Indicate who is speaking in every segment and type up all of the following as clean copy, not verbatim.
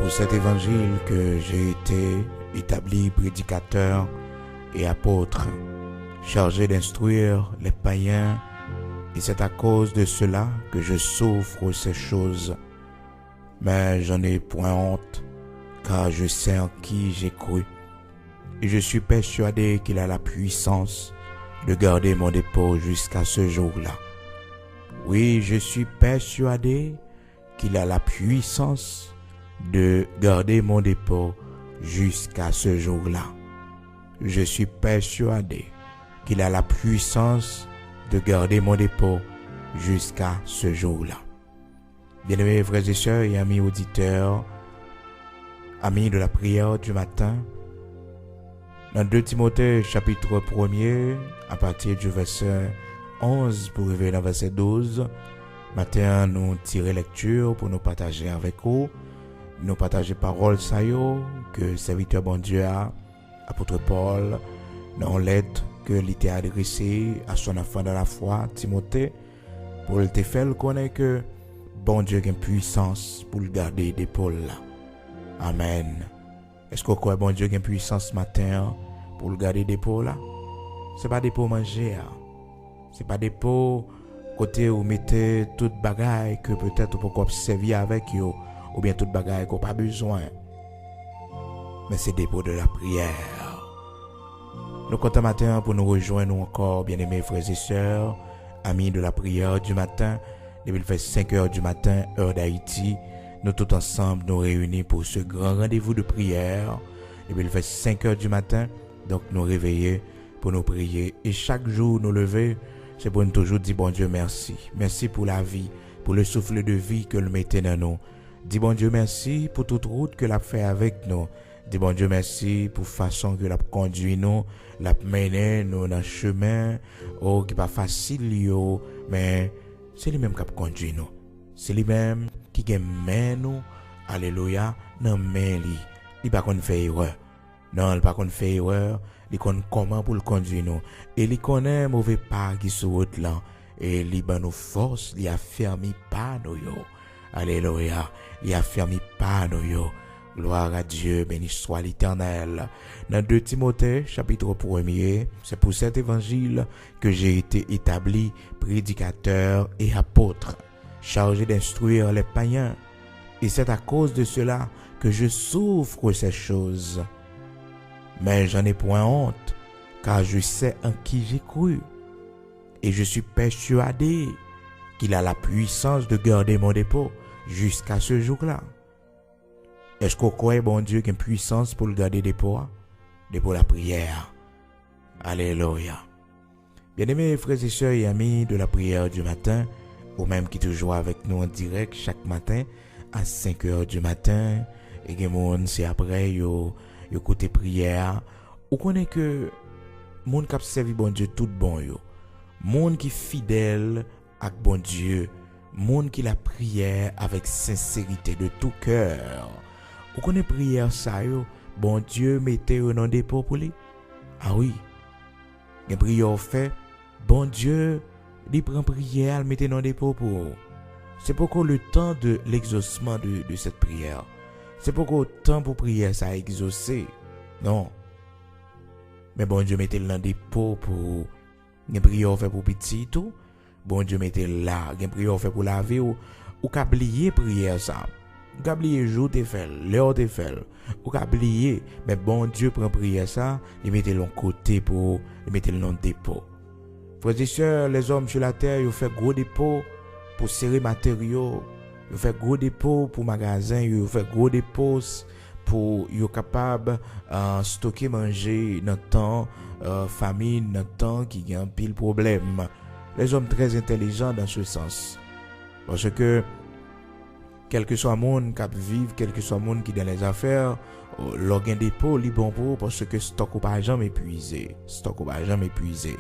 Speaker 1: pour cet évangile que j'ai été établi prédicateur et apôtre, chargé d'instruire les païens, et c'est à cause de cela que je souffre ces choses. Mais j'en ai point honte, car je sais en qui j'ai cru, et je suis persuadé qu'il a la puissance de garder mon dépôt jusqu'à ce jour-là. Oui, je suis persuadé qu'il a la puissance de garder mon dépôt jusqu'à ce jour-là. Je suis persuadé qu'il a la puissance de garder mon dépôt jusqu'à ce jour-là. Bien-aimés frères et sœurs et amis auditeurs, amis de la prière du matin, dans 2 Timothée chapitre 1er, à partir du verset 11 pour arriver dans le verset 12, matin nous tirer lecture pour nous partager avec vous, nous partager parole ça yo que serviteur bon Dieu a, apôtre Paul, dans lettre que l'était adressée à son enfant dans la foi, Timothée, pour le te faire connaître que bon Dieu a une puissance pour le garder d'épaule là. Amen. Est-ce qu'on croit bon Dieu a une puissance ce matin pour le garder d'épaule là? C'est pas des pour manger. C'est pas des pour côté où mettez toute bagaille que peut-être pour qu'on servir avec yo ou bien toute bagaille qu'on pas besoin. Mais c'est des pour de la prière. Nous comptons matin pour nous rejoindre encore, bien-aimés frères et sœurs, amis de la prière du matin. Depuis le fait 5 heures du matin, heure d'Haïti, nous tous ensemble nous réunis pour ce grand rendez-vous de prière. Depuis le fait 5 heures du matin, donc nous réveiller pour nous prier. Et chaque jour nous lever, c'est pour nous toujours dire bon Dieu merci. Merci pour la vie, pour le souffle de vie que le mettez dans nous. Dis bon Dieu merci pour toute route que l'a fait avec nous. Dis bon Dieu merci pour façon que l'a conduit nous, l'a mené nous dans le chemin, oh qui pas facile yo, mais c'est lui-même qui a conduit nous. C'est lui-même qui mène nous, alléluia, dans main li. Il pas qu'on fait erreur. Non, il pas qu'on fait erreur, il connaît comment pour le conduire nous. Et il connaît mauvais pas qui sur route là et il ban nous force, il a fermé pas nous yo. Alléluia, il a fermé pas nous yo. Gloire à Dieu, béni soit l'Éternel. Dans 2 Timothée, chapitre 1er, c'est pour cet évangile que j'ai été établi prédicateur et apôtre, chargé d'instruire les païens. Et c'est à cause de cela que je souffre ces choses. Mais j'en ai point honte, car je sais en qui j'ai cru. Et je suis persuadé qu'il a la puissance de garder mon dépôt jusqu'à ce jour-là. Est-ce qu'on croit, bon Dieu, qu'il y a une puissance pour le garder dépôt la prière? Alléluia. Bien-aimés frères et sœurs et amis de la prière du matin, ou même qui toujours avec nous en direct chaque matin à 5 heures du matin, et que moun c'est après yo côté prière, ou connaît que moun qui a servi bon Dieu tout bon yo, moun qui fidèle avec bon Dieu, moun qui la prière avec sincérité de tout cœur. Vous connaissez prière ça yo, bon Dieu mettez au nom dépôt pour lui. Ah oui. Une prière fait, bon Dieu, il prend prière, mettez dans dépôt pour vous. C'est pourquoi le temps de l'exaucement de cette prière. C'est pourquoi le temps pour prier ça a exaucé. Non. Mais bon Dieu mettez dans dépôt pour une prière fait pour petit tout. Bon Dieu mettez là, une prière fait pour la vie ou qu'oublier prière ça. Ou qu'oublier jour te fait, l'heure te fait. Ou qu'oublier, mais bon Dieu prend prière ça, il mettez l'on côté pour, il mettez le nom dépôt. Frères et sœurs, les hommes sur la terre, ils font gros dépôt pour serrer matériaux, ils font gros dépôt pour magasins, ils font gros dépôt pour être capable stocker manger dans temps famine, dans temps qui y a un pile problème. Les hommes très intelligents dans ce sens. Parce que quel que soit le monde qui vit, quel que soit le monde qui est dans les affaires, l'organe dépôt, il est bon pour parce que stock ou pas jamais épuisé. Stock ou pas jamais épuisé.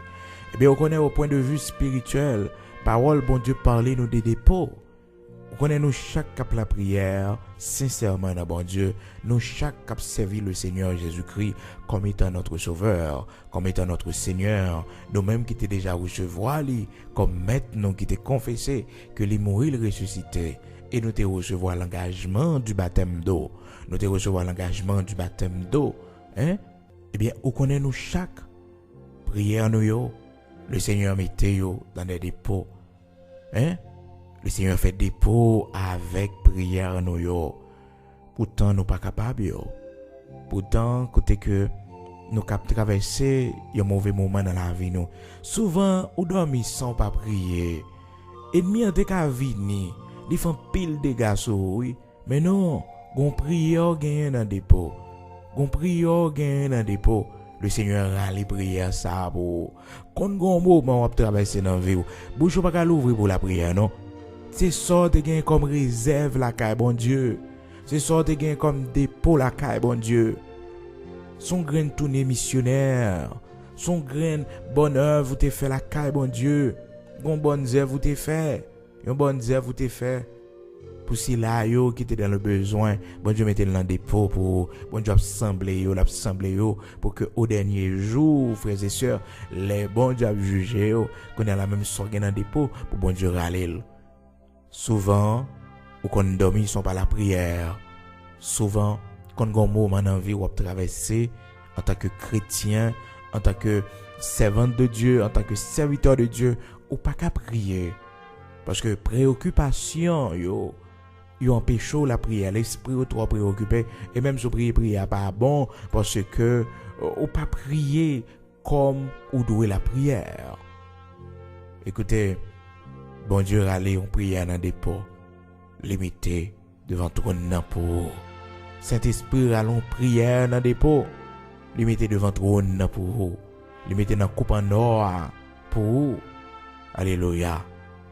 Speaker 1: Eh bien, on connaît au point de vue spirituel, parole, bon Dieu, parler nous des dépôts. On connaît nous chaque cap la prière, sincèrement, dans bon Dieu, nous chaque cap servi le Seigneur Jésus-Christ comme étant notre sauveur, comme étant notre Seigneur, nous-mêmes qui t'es déjà recevoir lui, comme maître nous qui t'es confessé que les mourir, le ressuscité. et nous te recevoir l'engagement du baptême d'eau. Nous te recevoir l'engagement du baptême d'eau. Hein? Eh bien, où connaît nous chaque prière nous yo, le Seigneur mettez yo dans des dépôts. Hein? Le Seigneur fait dépôt avec prière nous yo. Pourtant nous pas capables yo. Pourtant côté que nous cap traverser un mauvais moment dans la vie nous. Souvent ou dormi sans pas prier. Ennemi en te ka vini, li font pile dégâts sur oui, mais non, gon prière gagne dans dépôt. Gon prière gagne dans dépôt. Le Seigneur a les prières ça pour quand gon moment on traverser dans vie ou. Bouche pas ka l'ouvrir pour la prière non. C'est ça te gagne comme réserve la caille bon Dieu. C'est ça te gagne comme dépôt la caille bon Dieu. Son grain tourné missionnaire, son grain bonne œuvre vous te fait la caille bon Dieu. Gon bonne œuvre vous te fait, une bonne œuvre vous te fait. Pour si là yo qui était dans le besoin, bon Dieu mettez dans dépôt pour bon Dieu assembler yo pour que au dernier jour, frères et sœurs, les bon Dieu juger yo, qu'on a la même sorte dans dépôt pour bon Dieu râler. Souvent, ou qu'on dormi sont pas la prière. Souvent, quand gon moment dans vie ou traverser en tant que chrétien, en tant que servant de Dieu, en tant que serviteur de Dieu, ou pas qu'à prier. Parce que préoccupation yo empêche la prière, l'esprit est trop préoccupé et même si prier pas bon parce que ou pas prier comme ou doit la prière. Écoutez, bon Dieu aller on prière dans des pots limité devant trône pour Saint-Esprit allons prière dans des pots limité devant trône pour limité dans coupe en or pour alléluia.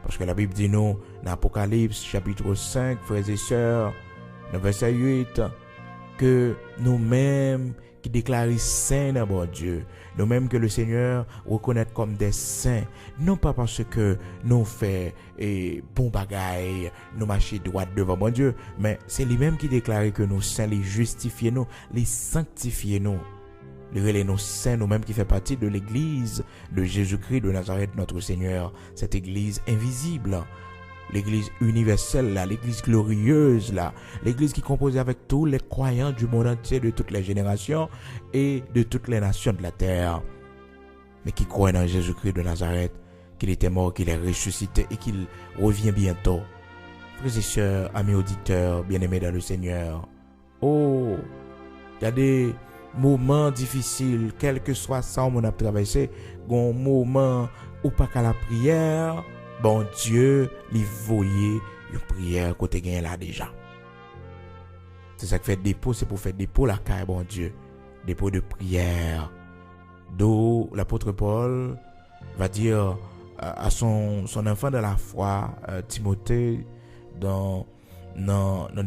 Speaker 1: Parce que la Bible dit nous, dans Apocalypse chapitre 5, frères et sœurs, dans verset 8, que nous-mêmes qui déclarons saints dans bon Dieu, nous-mêmes que le Seigneur reconnaît comme des saints, non pas parce que nous faisons bon bagaille, nous marchons droit devant bon Dieu, mais c'est lui-même qui déclare que nous saints, les justifier nous, les sanctifier nous. Les nous saints, nous-mêmes qui fait partie de l'église de Jésus-Christ de Nazareth, notre Seigneur, cette église invisible, l'église universelle, là, l'église glorieuse, là, l'église qui est composée avec tous les croyants du monde entier, de toutes les générations et de toutes les nations de la terre, mais qui croient dans Jésus-Christ de Nazareth, qu'il était mort, qu'il est ressuscité et qu'il revient bientôt. Frères et sœurs, amis auditeurs, bien-aimés dans le Seigneur, oh, il y a des moments difficiles, quel que soit ça on a traversé, un moment ou pas qu'à la prière, bon Dieu, lui voyait une prière côté gain là déjà. C'est ça que fait dépôt, c'est pour faire dépôt la caille bon Dieu, dépôt de prière. D'où l'apôtre Paul va dire à son enfant de la foi, Timothée, dans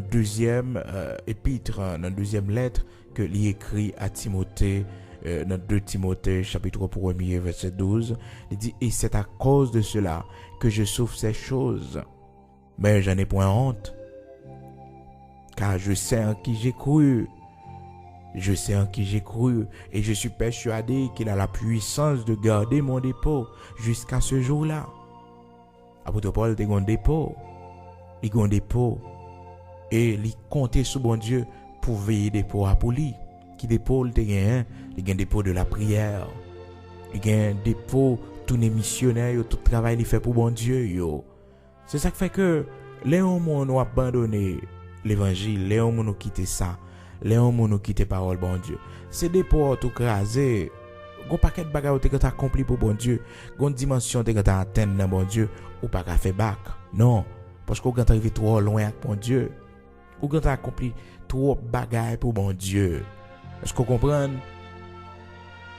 Speaker 1: deuxième épître, dans deuxième lettre que lui écrit à Timothée, dans 2 Timothée chapitre 1 verset 12, il dit et c'est à cause de cela que je souffre ces choses, mais j'en ai point honte, car je sais en qui j'ai cru. Je sais en qui j'ai cru et je suis persuadé qu'il a la puissance de garder mon dépôt jusqu'à ce jour-là. Apôtre Paul était un dépôt. Il a un dépôt et il comptait sur bon Dieu pour veiller dépôt pour lui. Qui dépôt il a un dépôt de la prière. Il a un dépôt tous les missionnaires, tout le travail qu'il fait pour bon Dieu. Yo. C'est ça qui fait que les hommes ont abandonné l'évangile, les hommes ont quitté ça. Les hommes ont quitté parole bon Dieu. C'est des portes tout crasé. Gon paquet de bagages que tu as accompli pour bon Dieu. Gon dimension que tu as atteint dans bon Dieu ou pas faire back. Non, parce que quand tu arrivé trop loin avec bon Dieu, ou quand tu as accompli trop bagages pour bon Dieu. Est-ce que vous comprenez?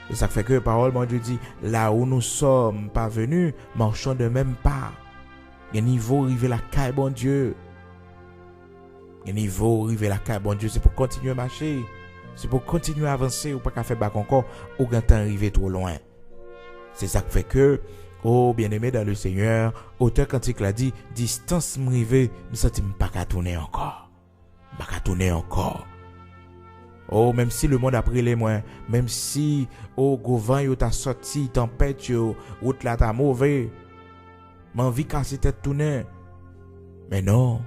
Speaker 1: Et ça fait que parole bon Dieu dit là où nous sommes parvenus, marchons de même pas. Il niveau arrivé la caille bon Dieu. Et niveau arriver la caille bon Dieu, c'est pour continuer à marcher, c'est pour continuer à avancer ou pas qu'à faire back encore ou quand arriver trop loin. C'est ça qui fait que oh bien-aimé dans le Seigneur, auteur cantique l'a dit distance m'rivé, me senti pas qu'à tourner encore. Pas qu'à tourner encore. Oh même si le monde a pris les moins, même si oh gouvern yo t'a sorti tempête yo, route là t'a mauvais. M'envie casser tête tourner. Mais non.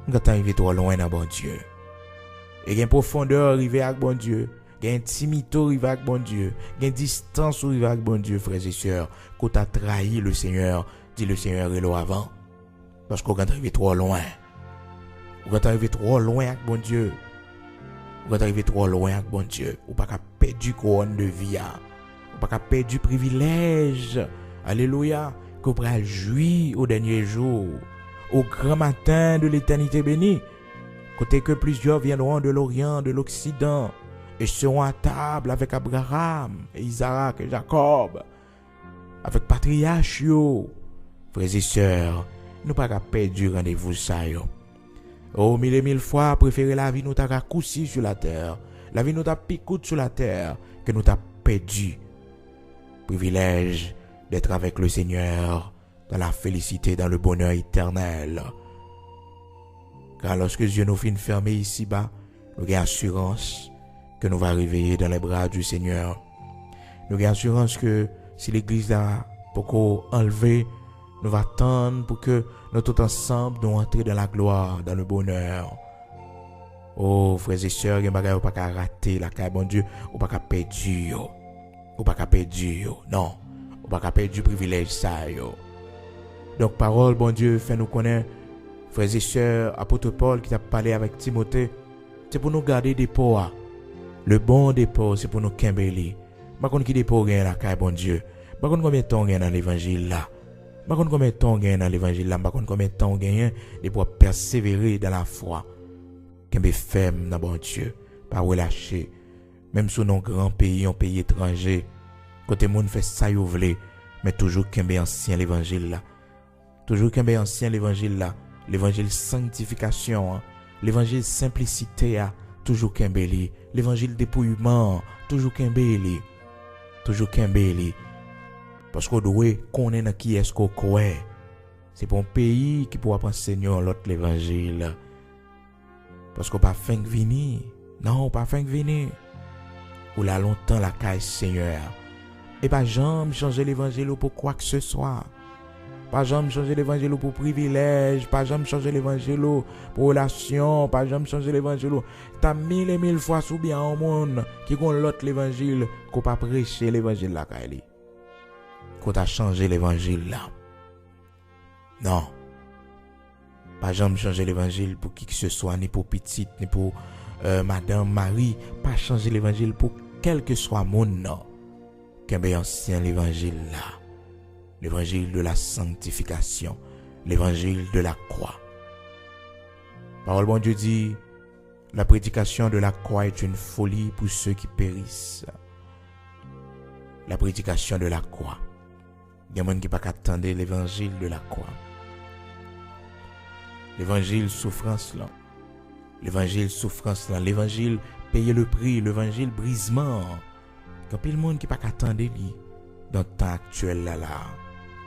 Speaker 1: Nous avons arrivé trop loin dans bon Dieu. Et il y a une profondeur arrivé avec bon Dieu. Il y a une intimité arrivé avec bon Dieu. Il y a une distance arrivé avec bon Dieu, frères et sœurs. Quand tu as trahi le Seigneur, dit le Seigneur est là avant. Parce qu'on est arrivé trop loin. On est arrivé trop loin avec bon Dieu. On est arrivé trop loin avec bon Dieu. On pas perdre du couronne de vie. On pas perdre du privilège. Alléluia. Qu'on pourra jouir au dernier jour. Au grand matin de l'éternité bénie. Côté que plusieurs viendront de l'Orient, de l'Occident, et seront à table avec Abraham, et Isaac, et Jacob, avec patriarches, frères et sœurs, nous pas perdre du rendez-vous ça, yo. Oh, mille et mille fois, préférer la vie nous t'a coussi sur la terre, la vie nous t'a picoute sur la terre, que nous t'a perdu. Privilège d'être avec le Seigneur, dans la félicité, dans le bonheur éternel. Car lorsque Dieu nous finit fermer ici-bas, nous avons assurance que nous allons arriver dans les bras du Seigneur. Nous avons assurance que si l'Église a beaucoup enlevé, nous allons attendre pour que nous tous ensemble nous entrions dans la gloire, dans le bonheur. Oh, frères et sœurs, il n'y a pas qu'à rater la caille, bon Dieu, ou pas qu'à perdre. Ou pas qu'à perdre. Non, ou pas qu'à perdre du privilège ça. Yo. Donc, parole, bon Dieu, fait nous connaître. Frères et sœurs, apôtre Paul qui t'a parlé avec Timothée, c'est pour nous garder des pots. Le bon dépôt, c'est pour nous quembeli. Par contre, qui dépôt gagne la caille, bon Dieu. Par contre, combien de temps gagne dans l'évangile là? Par contre, combien de temps gagne dans l'évangile là? Par contre, combien de temps gagne pour persévérer dans la foi? Qu'embé ferme dans bon Dieu, pas relâcher. Même sous nos grands pays, un pays étranger, côté monde fait ça yo vle, mais toujours qu'embé ancien l'évangile là. Toujours qu'embé ancien l'évangile là. L'évangile sanctification, l'évangile simplicité, toujours kembeli, l'évangile dépouillement, toujours kembeli, toujours kembeli. Parce qu'on doit connaître qui est-ce qu'on croit. C'est pour un pays qui pourra enseigner l'autre l'évangile. Parce qu'on pas fin venir, non, pas fin venir. Ou là longtemps la caille Seigneur. Et pas jamais changer l'évangile pour quoi que ce soit. Pas jamais changer l'évangile pour privilège, pas jamais changer l'évangile pour relation, pas jamais changer l'évangile. T'as mille et mille fois sous bien au monde qui ont l'autre l'évangile, qu'on pas prêcher l'évangile là, qu'on t'a changé l'évangile là. Non. Pas jamais changer l'évangile pour qui que ce soit, ni pour petite, ni pour Madame Marie. Pas changer l'évangile pour quel que soit mon nom. Qu'un bien ancien l'évangile là. L'évangile de la sanctification, l'évangile de la croix. Parole bon Dieu dit, la prédication de la croix est une folie pour ceux qui périssent. La prédication de la croix. Il y a des gens qui ne peuvent pas attendre l'évangile de la croix. L'évangile souffrance là. L'évangile souffrance là. L'évangile payer le prix. L'évangile brisement. Il y a le monde qui ne peut pas attendre lui dans le temps actuel là.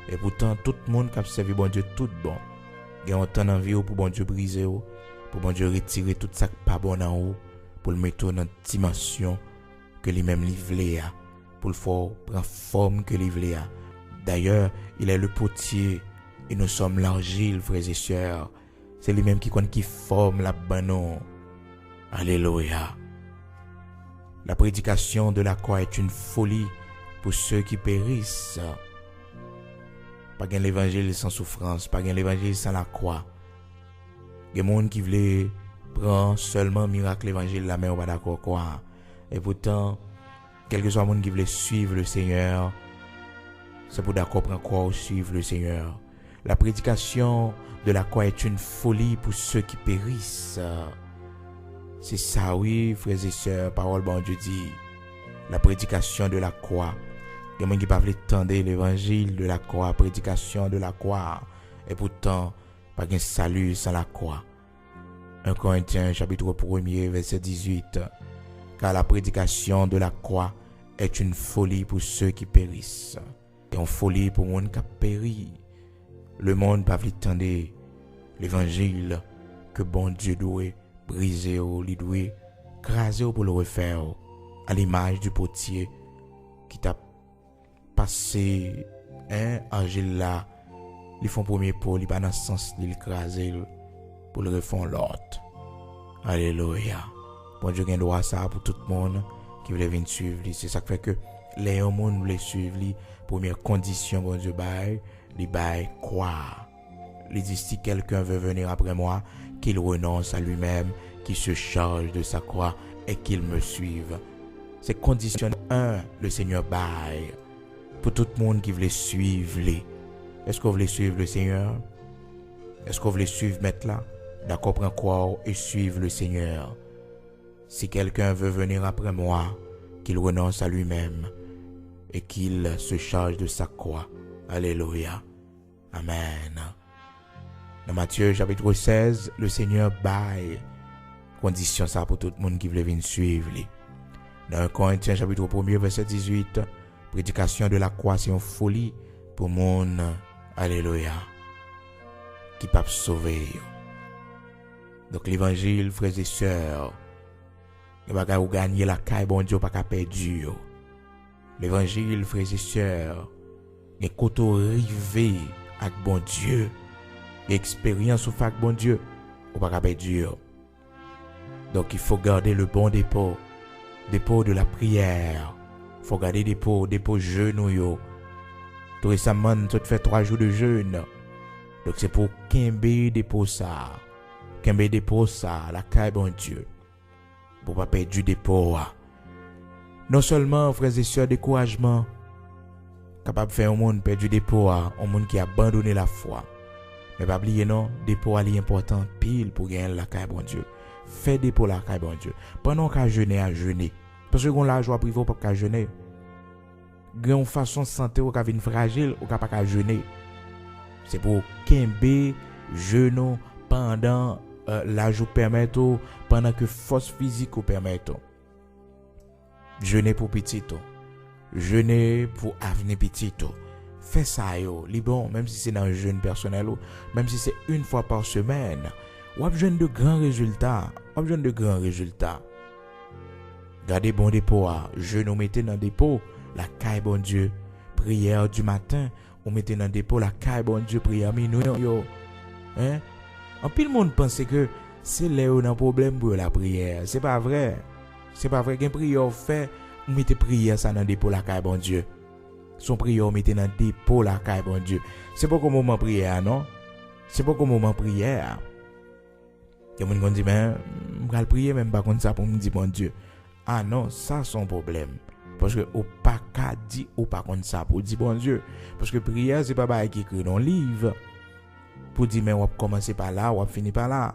Speaker 1: Et pourtant, tout le monde qui a servi bon Dieu, tout bon. Il y a un temps d'envie pour bon Dieu briser, pour bon Dieu retirer tout ça qui n'est pas bon en haut, pour le mettre dans une dimension que lui-même livré a, pour le faire prendre forme que livré a. D'ailleurs, il est le potier et nous sommes l'argile, frères et sœurs. C'est lui-même qui forme la banon. Alléluia. La prédication de la croix est une folie pour ceux qui périssent. Pas gain l'évangile sans souffrance, pas gain l'évangile sans la croix. Il y a des gens qui veulent prendre seulement miracle l'évangile la mais on pas d'accord quoi. Et pourtant, quel que soit le monde qui veut suivre le Seigneur, c'est pour d'accord prendre quoi ou suivre le Seigneur. La prédication de la croix est une folie pour ceux qui périssent. C'est ça, oui, frères et sœurs, parole bon Dieu dit. La prédication de la croix. Il y a des gens qui ne peuvent pas entendre l'évangile de la croix, prédication de la croix. Et pourtant, pas de salut sans la croix. 1 Corinthiens chapitre 1er, verset 18. Car la prédication de la croix est une folie pour ceux qui périssent. Et une folie pour le monde qui a péri. Le monde ne peut pas entendre l'évangile que bon Dieu doit briser ou il doit craser pour le refaire. À l'image du potier qui t'a passé argile là, ils font premier pot, ils pas dans le sens de l'écraser, pour le refond l'autre. Alléluia. Bon Dieu gagne droit ça pour tout le monde qui veut venir suivre. C'est ça qui fait que les gens veulent suivre. Première condition, bon Dieu bail, les bail quoi. Il dit si quelqu'un veut venir après moi, qu'il renonce à lui-même, qu'il se charge de sa croix et qu'il me suive. C'est condition 1, le Seigneur bail pour tout le monde qui veut suivre. Est-ce que vous voulez suivre le Seigneur? Est-ce que vous voulez suivre maître là? D'accord, prends croire et suivre le Seigneur. Si quelqu'un veut venir après moi, qu'il renonce à lui-même et qu'il se charge de sa croix. Alléluia. Amen. Dans Matthieu chapitre 16, le Seigneur baille condition ça pour tout le monde qui veut venir suivre. Dans 1 Corinthiens chapitre 1 verset 18, prédication de la croix c'est une folie pour le monde. Alléluia. Qui peut sauver. Donc l'évangile, frères et sœurs, il va gagner la caille, bon Dieu, pas qu'à perdre. L'évangile, frères et sœurs, il est arrivé avec bon Dieu. L'expérience avec bon Dieu, ou pas qu'à perdre. Donc il faut garder le bon dépôt de la prière. Il faut garder dépôt jeûne. Tout récemment, tu fait 3 jours de jeûne. Donc c'est pour Kembe dépôt ça. Kembe dépôt ça, la caille, bon Dieu. Pour pas perdre du dépôt. Non seulement, frères et sœurs, découragement, capable de faire un monde perdre du dépôt, un monde qui a abandonné la foi. Mais pas oublier non, dépôt est important pile pour gagner la caille, bon Dieu. Fais dépôt la caille, bon Dieu. Pendant qu'à jeûner, à jeûner. Parce que qu'on la joie privé pour qu'à jeûner. Une façon de santé ou qu'à venir fragile ou qu'à jeûner. C'est pour Kembe jeûne pendant la joue permet pendant que force physique ou permet. Jeûner pour petit. Jeûner pour avenir petit. Fais ça yo, bon, même si c'est dans un jeûne personnel ou même si c'est une fois par semaine. Ou besoin de grands résultats. Gardez bon dépôt. Jeûne ou mettez dans dépôt la caille bon Dieu. Prière du matin, ou mettez dans dépôt la caille bon Dieu, prière minuit yo. Hein? En pile monde pense que c'est là où un problème pour la prière. C'est pas vrai. Qu'un prière fait, ou mettez prière ça dans dépôt la caille bon Dieu. Son prière mettez dans dépôt la caille bon Dieu. C'est pas comme moment prière non? C'est pas comme moment prière. Il y a des gens qui disent mais je vais prier même pas comme ça pour me dire bon Dieu. Ah non, ça son problème. Parce que au pas qu'à dire ou pas comme ça pour dire bon Dieu. Parce que prière c'est pas qui écrit dans le livre. Pour dire mais on va commencer par là, on va finir par là.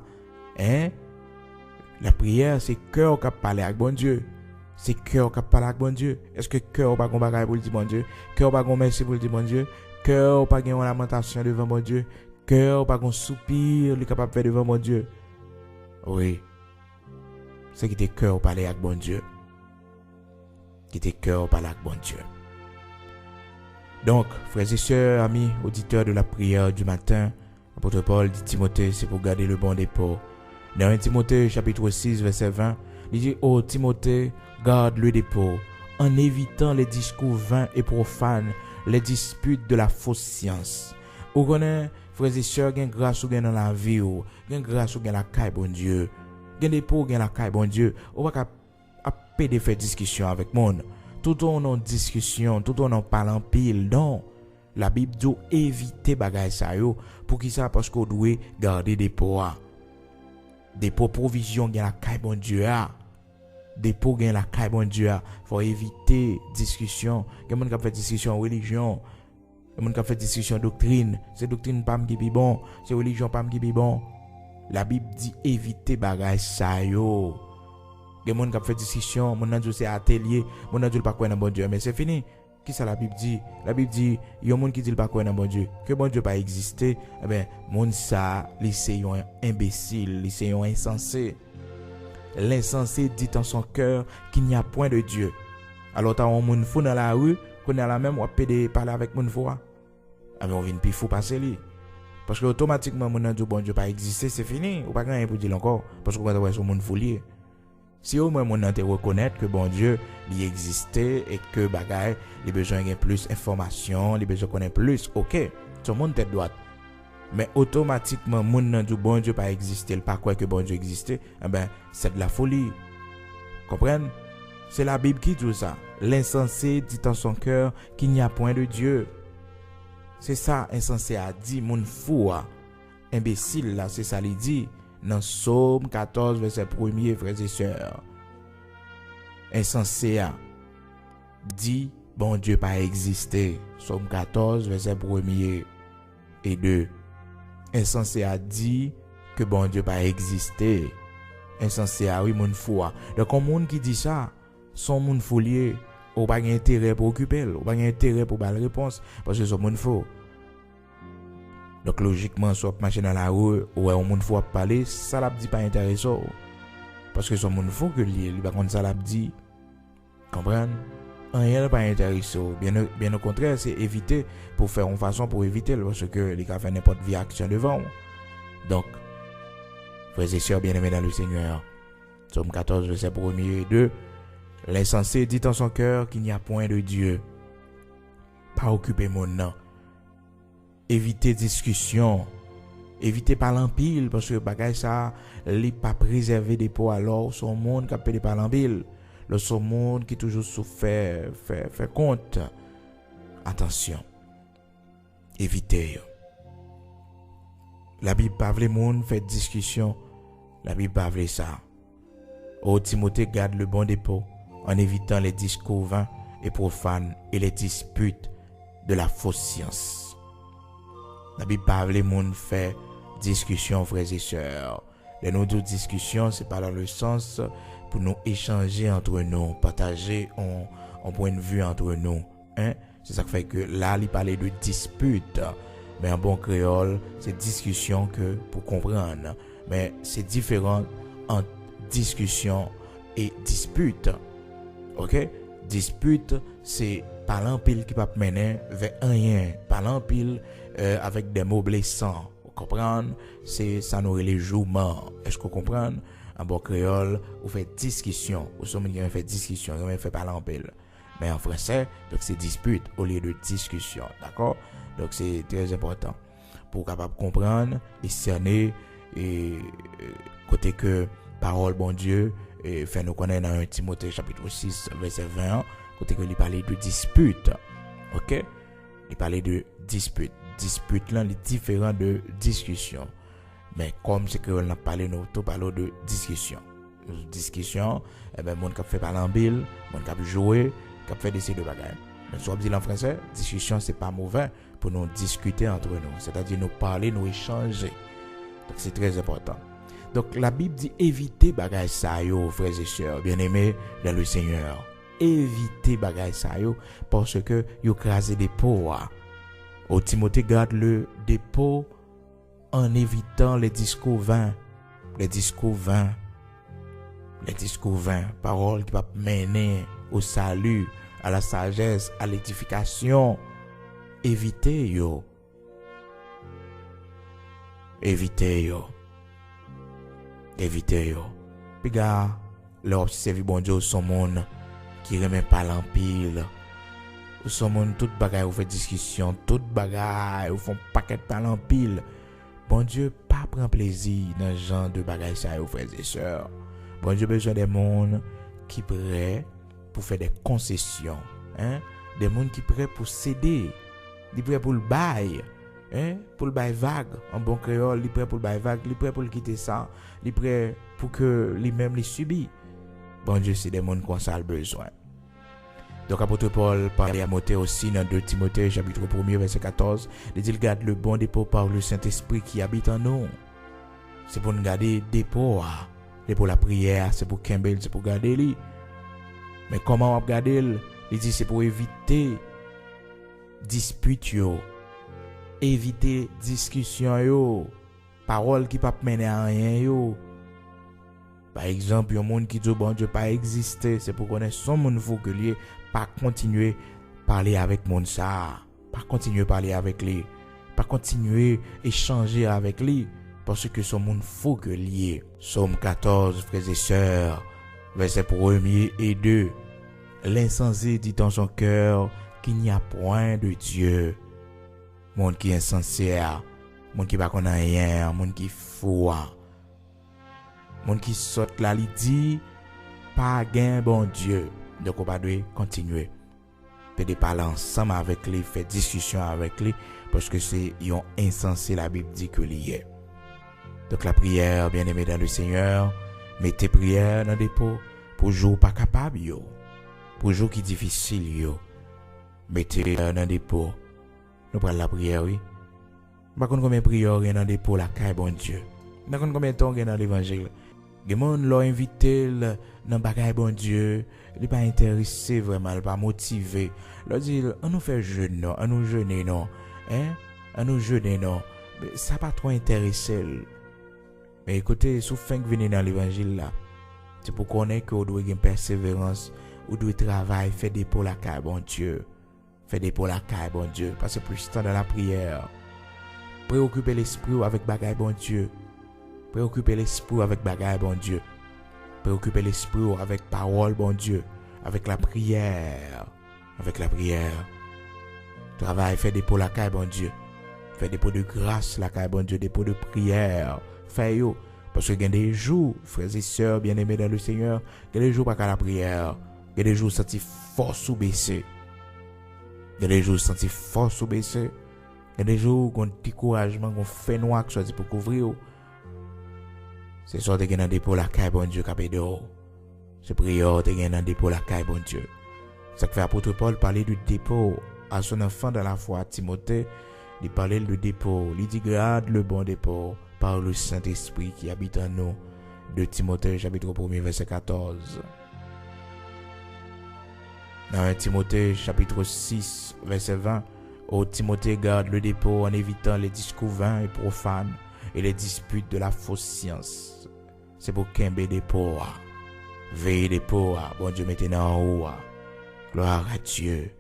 Speaker 1: Hein? La prière c'est cœur qui parle avec bon Dieu. C'est cœur qui parle avec bon Dieu. Est-ce que cœur pas qu'on bagaille pour dire bon Dieu? Cœur pas qu'on merci pour dire bon Dieu? Cœur pas qu'on lamentation devant bon Dieu? Cœur pas qu'on soupir, il est capable de faire devant bon Dieu? Oui. C'est qui tes cœurs parler avec bon Dieu. Qui tes cœurs parler avec bon Dieu. Donc, frères et sœurs, amis, auditeurs de la prière du matin, l'apôtre Paul dit Timothée, c'est pour garder le bon dépôt. Dans 1 Timothée, chapitre 6, verset 20, il dit, ô Timothée, garde le dépôt, en évitant les discours vains et profanes, les disputes de la fausse science. Vous connaissez, frères et sœurs, il y a grâce ou dans la vie, il y a grâce ou dans la caille, bon Dieu. Il y a des dépôts dans la caille, bon Dieu. On va pas faire discussion avec moi. Tout en discussion, tout en parlant pile, non. La Bible dit éviter bagay ça yo. Pour qui ça? Parce qu'on doit garder des pots. Des pots provision dans la caille, bon Dieu. Des pots dans la caille, bon Dieu. Faut éviter discussion. Il y a des gens qui fait discussion religion. Il y a des gens qui fait discussion doctrine. C'est doctrine pas qui est bon. C'est religion pas qui est bon. La Bible dit éviter bagay ça yo. Il y a des gens qui fait discussion. Mon Dieu c'est atelier. Mon Dieu pas quoi dans bon Dieu. Mais c'est fini. Qui ça la Bible dit? La Bible dit, il y a des gens qui disent pas quoi dans bon Dieu. Que bon Dieu pas existé. Eh bien, mon ça, c'est un imbécile, c'est un insensé. L'insensé dit en son cœur qu'il n'y a point de Dieu. Alors, tu as un monde fou dans la rue, qu'on est la même, on peut parler avec mon fou. Ah, mais on vient plus fou passer lui. Parce que automatiquement, mon Dieu, bon Dieu pas existé, c'est fini. Ou pas rien pour dire encore. Parce que vous avez son monde fou lié. Si au moins mon te reconnaître que bon Dieu il existait et que les besoins de plus d'informations, les besoins connaître plus, ok, tout le monde tête droite. Mais automatiquement, moun nan dit bon Dieu pas existé, il pas quoi que bon Dieu existait, c'est de la folie. Comprenez? C'est la Bible qui dit ça. L'insensé dit en son cœur qu'il n'y a point de Dieu. C'est ça, insensé a dit, moun fou, imbécile là, c'est ça, il dit, dans Psaume 14, verset 1er, frères et sœurs. Insensé a dit, bon Dieu pas existé. Psaume 14, verset 1er et 2. Insensé a dit que bon Dieu pas existé. Insensé a oui, moun fou. Donc, un monde qui dit ça, son moun foulier, ou pas intérêt pour occuper, ou pas intérêt pour la réponse, parce que son moun fou. Donc, logiquement, soit marcher dans la rue, ou un moun fou à parler, ça l'a dit pas intéressant. Parce que son moun fou que lui, par contre, ça l'a dit. Comprenez? Rien n'est pas intéressant. Bien au contraire, c'est éviter, pour faire une façon pour éviter, parce que les gars font n'importe quelle action devant. Donc, frères et sœurs bien-aimés dans le Seigneur, Psaume 14, verset 1er et 2, l'insensé dit en son cœur qu'il n'y a point de Dieu. Pas occuper mon nom. Éviter discussion. Éviter parler en pile, parce que bagay ça, li pas préserver des pots alors, son monde qui a payé parler en pile. Le son monde qui toujours fait compte. Attention. Évitez. La Bible parle les monde fait discussion. La Bible parle ça. Ô Timothée, garde le bon dépôt en évitant les discours vains et profanes et les disputes de la fausse science. La Bible parle les monde fait discussion, frères et sœurs. Les nos deux discussions, c'est pas dans le sens pour nous échanger entre nous, partager un point de vue entre nous. Hein? C'est ça qui fait que là, il parlait de dispute. Mais en bon créole, c'est discussion que pour comprendre. Mais c'est différent entre discussion et dispute. Ok? Dispute, c'est parler en pile qui peut mener vers rien. Parler en pile avec des mots blessants. Vous comprenez? C'est ça nous les jouements. Est-ce que vous comprenez? En bon créole, vous faites discussion. Vous sommes qui fait discussion, vous fait parler en pile. Mais en français, donc c'est dispute au lieu de discussion. D'accord? Donc c'est très important pour capable comprendre et cerner et côté que parole bon Dieu et fait nous connaître dans 1 Timothée chapitre 6 verset 20 côté que il parlait de dispute. OK? Il parlait de dispute. Dispute là est différent de discussion. Mais comme c'est que on a parlé nous tout parlons de discussion. Discussion, monde qui fait parler en bille, monde qui jouer, qui fait des de bagages. Mais soit dit en français, discussion c'est pas mauvais pour nous discuter entre nous, c'est-à-dire nous parler, nous échanger. Donc c'est très important. Donc la Bible dit éviter bagages ça yo, frères et sœurs, bien-aimés dans le Seigneur. Éviter bagages ça yo parce que yo craser des pots. Au Timothée garde le dépôt en évitant les discours vains. Les discours vains. Les discours vains. Paroles qui peuvent mener au salut, à la sagesse, à l'édification. Évitez yo. Évitez yo. Évitez yo. Puis gars, leur servi bon Dieu son monde qui remet pas l'empile. Son monde tout bagaille ou fait discussion, tout bagaille ou font paquet par l'empile. Bon Dieu pas prend plaisir dans ce genre de bagaille ça aux frères et sœurs. Bon Dieu besoin des monde qui prêt pour faire des concessions, hein? Des monde qui prêt pour céder, qui prêt pour le bail, hein? Pour le bail vague en bon créole, qui prêt pour le bail vague, qui prêt pour le quitter ça, qui prêt pour que lui-même les subit. Bon Dieu c'est des monde qu'on a besoin. Donc apôtre Paul parlait à Timothée aussi dans 2 Timothée chapitre 1er verset 14, il dit garde le bon dépôt par le Saint-Esprit qui habite en nous. C'est pour nous garder dépôt, c'est pour la prière, c'est pour Campbell, c'est pour garder lui. Mais comment on va garder? Il dit c'est pour éviter dispute yo, éviter discussion yo, parole qui pas mener à rien yo. Par exemple, il y a un monde qui dit bon Dieu pas exister, c'est pour connaître son monde faut que lui pas continuer parler avec monde ça, pas continuer parler avec lui, pas continuer échanger avec lui parce que son monde faut que lié. Psaume 14 frères et sœurs, verset 1er et 2. L'insensé dit dans son cœur qu'il n'y a point de Dieu. Monde qui est insincère Moun qui pas connaît rien, moun qui fou. Moun qui saute là, li dit pas gain bon Dieu. Donc on pas doit continuer. Peut parler ensemble avec lui, faire discussion avec lui parce que c'est yon insensé la Bible dit que lié. Donc la prière, bien-aimé dans le Seigneur, mettez prière dans dépôt pour jour pas capable yo. Pour jour qui difficile yo. Mettez dans dépôt. Nous prenons la prière oui. Par contre combien prière dans dépôt la caille bon Dieu. Par contre combien de temps dans l'évangile. Les gens l'ont invité dans bagaille bon Dieu, il pas intéressé vraiment, il pas motivé. Leur dit on nous fait jeûne non, on nous jeûner non. Hein? On nous jeûner non. Mais ça pas trop intéressé. Mais écoutez, sous fin que venir dans l'évangile là, c'est pour connaître que vous doit une persévérance, vous doit travailler, faire des pour la caille bon Dieu. Faire des pour la caille bon Dieu, passer plus de temps dans la prière. Préoccuper l'esprit avec bagaille bon Dieu. Préoccuper l'esprit avec bagaille bon Dieu. Préoccuper l'esprit avec parole bon Dieu. Avec la prière. Avec la prière. Travail, fait des pots la caille bon Dieu. Fait des pots de grâce la caille bon Dieu. Des pots de prière. Fait yo. Parce que il y a des jours, frères et sœurs bien-aimés dans le Seigneur, il y a des jours pas qu'à la prière. Il y a des jours sentis force ou baisser. Il y a des jours sentis force ou baisser. Il y a des jours qu'on découragement, qu'on fait noir que soit pour couvrir. C'est ça que dans dépôt la caille bon Dieu capé dehors. C'est prière que dans dépôt la caille bon Dieu. Ça fait apôtre Paul parler du dépôt à son enfant dans la foi Timothée, il parlait du dépôt, il dit garde le bon dépôt par le Saint-Esprit qui habite en nous. De Timothée chapitre 1 verset 14. Dans 1 Timothée chapitre 6 verset 20, ô Timothée garde le dépôt en évitant les discours vains et profanes et les disputes de la fausse science. C'est pour qu'un dépôt, veille dépôt, bon Dieu maintenant en haut. Gloire à Dieu.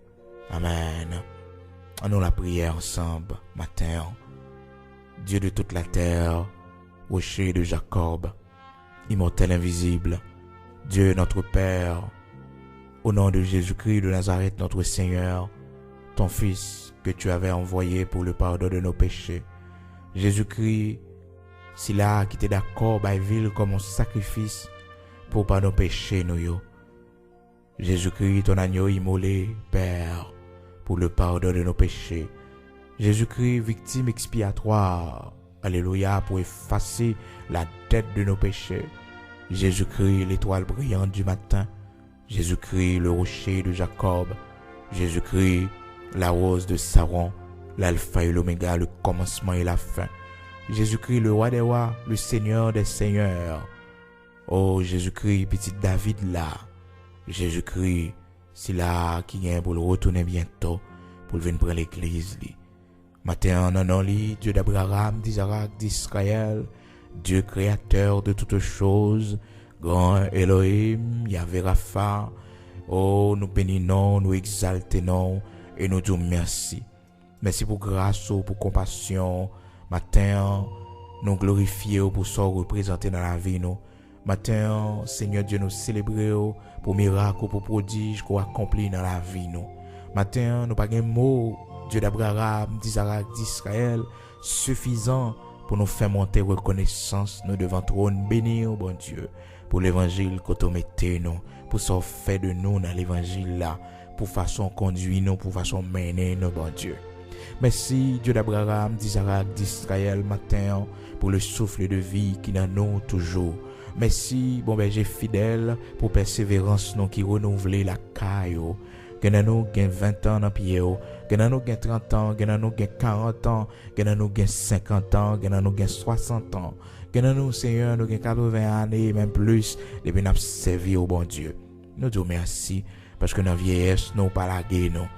Speaker 1: Amen. Allons la prière ensemble, matin. Dieu de toute la terre, rocher de Jacob, immortel invisible, Dieu notre Père, au nom de Jésus-Christ de Nazareth, notre Seigneur, ton Fils que tu avais envoyé pour le pardon de nos péchés. Jésus-Christ, si là qui t'est d'accord, ville comme un sacrifice pour pas nos péchés, nous yo. Jésus-Christ, ton agneau immolé, Père, pour le pardon de nos péchés. Jésus-Christ, victime expiatoire, alléluia, pour effacer la dette de nos péchés. Jésus-Christ, l'étoile brillante du matin. Jésus-Christ, le rocher de Jacob. Jésus-Christ, la rose de Saron, l'alpha et l'oméga, le commencement et la fin. Jésus-Christ, le roi des rois, le Seigneur des seigneurs. Oh, Jésus-Christ, petit David là. Jésus-Christ, c'est là qui vient pour le retourner bientôt, pour venir prendre l'église. Matin, non, Dieu d'Abraham, d'Isaac, d'Israël, Dieu créateur de toutes choses, grand Elohim, Yahvé Rapha. Oh, nous bénissons, nous exaltons et nous disons merci. Merci pour grâce, pour compassion. Matin, nous glorifions pour ce représenté dans la vie. Nous. Matin, Seigneur Dieu, nous célébrons pour miracles, pour prodiges qu'on accomplit dans la vie. Nous. Matin, nous pas de mots, Dieu d'Abraham, d'Isaac, d'Israël, suffisant pour nous faire monter reconnaissance, nous devant trône béni, oh bon Dieu, pour l'évangile que tu mettez nous, pour ce fait de nous dans l'évangile là, pour façon conduire nous, pour façon mener nous, bon Dieu. Merci Dieu d'Abraham, d'Isaac, d'Israël, matin, pour le souffle de vie qui dans nous toujours. Merci, bon berger fidèle, pour persévérance nous qui renouveler la caille. Que nous avons 20 ans dans pied, que nous avons 30 ans, que nous avons 40 ans, que nous avons 50 ans, que nous avons 60 ans, que nous, Seigneur, nous avons 80 années, même plus, depuis nous avons servi au bon Dieu. Nous disons merci, parce que dans la vieillesse, nous pas la guerre, nous.